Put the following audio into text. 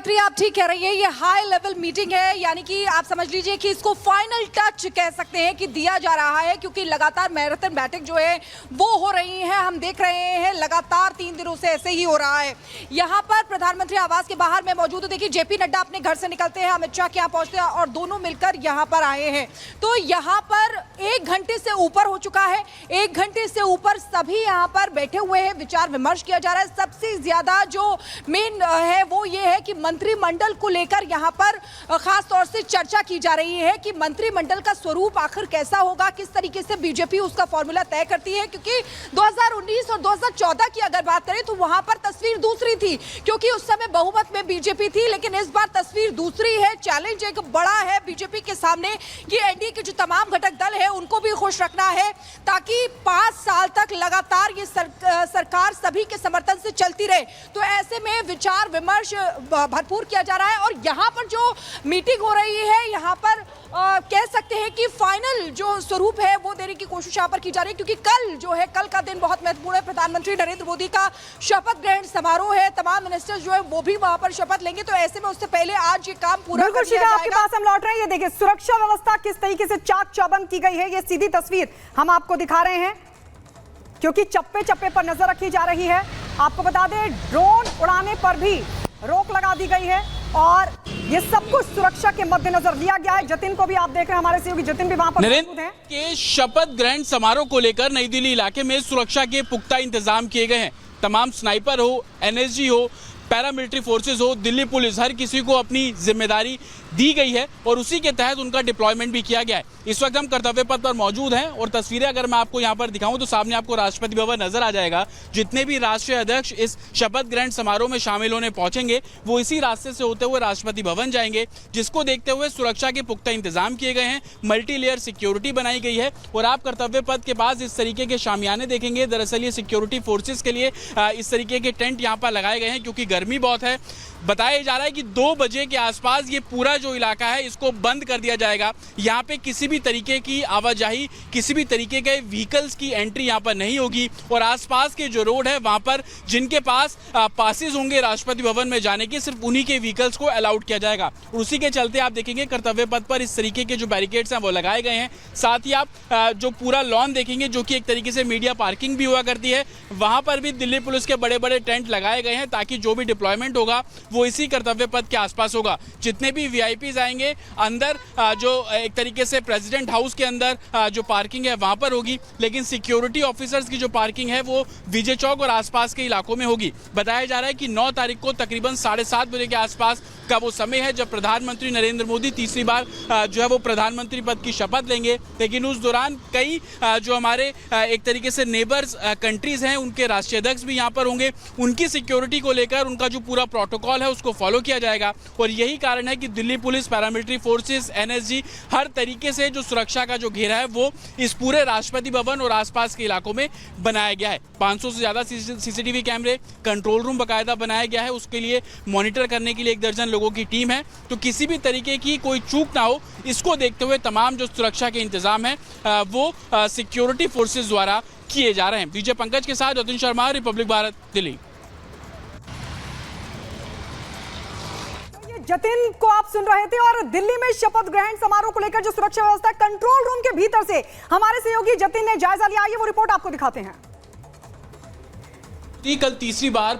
गायत्री, आप ठीक कह रही है, ये हाई लेवल मीटिंग है, यानी कि आप समझ लीजिए कि इसको फाइनल टच कह सकते हैं कि दिया जा रहा है, क्योंकि लगातार मैराथन बैठक जो है वो हो रही है। हम देख रहे हैं लगातार 3 दिनों से ऐसे ही हो रहा है। यहाँ पर प्रधानमंत्री आवास के बाहर में मौजूद, देखिए जेपी नड्डा अपने घर से निकलते हैं, अमित शाह के यहाँ पहुंचते हैं और दोनों मिलकर यहाँ पर आए हैं। तो यहाँ पर 1 घंटे से ऊपर हो चुका है, 1 घंटे से ऊपर सभी यहाँ पर बैठे हुए हैं, विचार विमर्श किया जा रहा है। सबसे ज्यादा जो मेन है वो ये है कि मंत्रिमंडल को लेकर यहाँ पर खास तौर से चर्चा की जा रही है कि मंत्रिमंडल का स्वरूप आखिर कैसा होगा, किस तरीके से बीजेपी उसका फॉर्मूला तय करती है। क्योंकि 2019 और 2014 की अगर बात करें तो वहां पर तस्वीर दूसरी थी, क्योंकि उस समय बहुमत में बीजेपी थी, लेकिन इस बार तस्वीर दूसरी है। चैलेंज एक बड़ा है बीजेपी के सामने कि एनडीए के जो तमाम घटक दल है उनको भी खुश रखना है, ताकि 5 साल तक लगातार ये सरकार सभी के समर्थन से चलती रहे। तो ऐसे में विचार विमर्श भरपूर किया जा रहा है और यहाँ पर जो मीटिंग हो रही है, यहाँ पर कह सकते हैं कि फाइनल जो स्वरूप है वो देने की कोशिश यहाँ पर की जा रही है, क्योंकि कल जो है, कल का दिन बहुत महत्वपूर्ण है। प्रधानमंत्री नरेंद्र मोदी का शपथ ग्रहण समारोह है, तमाम मिनिस्टर्स जो है वो भी वहां पर शपथ लेंगे। तो ऐसे में उससे पहले आज ये काम पूरा कर दिया जाएगा। आपके पास हम लौट रहे हैं, ये देखिए सुरक्षा व्यवस्था किस तरीके से चाक चौबंद की गई है, ये सीधी तस्वीर हम आपको दिखा रहे हैं, क्योंकि चप्पे चप्पे पर नजर रखी जा रही है। आपको बता दें, ड्रोन उड़ाने पर भी रोक लगा दी गई है और ये सब कुछ सुरक्षा के मद्देनजर लिया गया है। जतिन को भी आप देख रहे हैं, हमारे सहयोगी जतिन भी वहां पर मौजूद हैं। के शपथ ग्रहण समारोह को लेकर नई दिल्ली इलाके में सुरक्षा के पुख्ता इंतजाम किए गए हैं। तमाम स्नाइपर हो, एनएसजी हो, पैरामिलिट्री फोर्सेस हो, दिल्ली पुलिस, हर किसी को अपनी जिम्मेदारी दी गई है और उसी के तहत उनका डिप्लॉयमेंट भी किया गया है। इस वक्त हम कर्तव्य पथ पर मौजूद हैं और तस्वीरें अगर मैं आपको यहां पर दिखाऊं तो सामने आपको राष्ट्रपति भवन नजर आ जाएगा। जितने भी राष्ट्रीय अध्यक्ष इस शपथ ग्रहण समारोह में शामिल होने पहुंचेंगे वो इसी रास्ते से होते हुए राष्ट्रपति भवन जाएंगे, जिसको देखते हुए सुरक्षा के पुख्ता इंतजाम किए गए हैं, मल्टी लेयर सिक्योरिटी बनाई गई है। और आप कर्तव्य पथ के पास इस तरीके के शामियाने देखेंगे। दरअसल ये सिक्योरिटी फोर्सेस के लिए इस तरीके के टेंट यहाँ पर लगाए गए हैं, क्योंकि गर्मी बहुत है। बताया जा रहा है कि 2 बजे के आसपास ये पूरा जो इलाका है इसको बंद कर दिया जाएगा। यहाँ पे किसी भी तरीके की आवाजाही, किसी भी तरीके के व्हीकल्स की एंट्री यहाँ पर नहीं होगी और आसपास के जो रोड है वहाँ पर जिनके पास पासेस होंगे राष्ट्रपति भवन में जाने के, सिर्फ उन्हीं के व्हीकल्स को अलाउड किया जाएगा। और उसी के चलते आप देखेंगे कर्तव्य पथ पर इस तरीके के जो बैरिकेड्स हैं वो लगाए गए हैं। साथ ही आप जो पूरा लॉन देखेंगे, जो कि एक तरीके से मीडिया पार्किंग भी हुआ करती है, वहाँ पर भी दिल्ली पुलिस के बड़े बड़े टेंट लगाए गए हैं, ताकि जो भी डिप्लॉयमेंट होगा वो इसी कर्तव्य पथ के आसपास होगा। जितने भी वीआईपीज आएंगे अंदर जो एक तरीके से प्रेसिडेंट हाउस के अंदर जो पार्किंग है वहां पर होगी, लेकिन सिक्योरिटी ऑफिसर्स की जो पार्किंग है वो विजय चौक और आसपास के इलाकों में होगी। बताया जा रहा है कि 9 तारीख को तकरीबन 7:30 बजे के आसपास का वो समय है जब प्रधानमंत्री नरेंद्र मोदी तीसरी बार जो है वो प्रधानमंत्री पद की शपथ लेंगे। लेकिन उस दौरान कई जो हमारे एक तरीके से नेबर्स कंट्रीज हैं उनके राष्ट्रीय अध्यक्ष भी यहाँ पर होंगे। उनकी सिक्योरिटी को लेकर उनका जो पूरा प्रोटोकॉल है उसको फॉलो किया जाएगा और यही कारण है कि Delhi police, paramilitary forces, NSG, हर तरीके से जो सुरक्षा का जो घेरा है वो इस पूरे राष्ट्रपति भवन और आसपास के इलाकों में बनाया गया है। 500 से ज्यादा सीसीटीवी कैमरे, कंट्रोल रूम बाकायदा बनाया गया है, उसके लिए मॉनिटर करने के लिए 1 दर्जन लोगों की टीम है। तो किसी भी तरीके की कोई चूक ना हो, इसको देखते हुए तमाम जो सुरक्षा के इंतजाम है वो सिक्योरिटी फोर्सेस द्वारा किए जा रहे हैं। विजय पंकज के साथ जतिन शर्मा, रिपब्लिक भारत, दिल्ली। जतिन को आप सुन रहे थे और दिल्ली में शपथ ग्रहण समारोह को लेकर जो सुरक्षा व्यवस्था कंट्रोल रूम के भीतर से हमारे सहयोगी जतिन ने जायजा लिया, ये वो रिपोर्ट आपको दिखाते हैं। कल तीसरी बार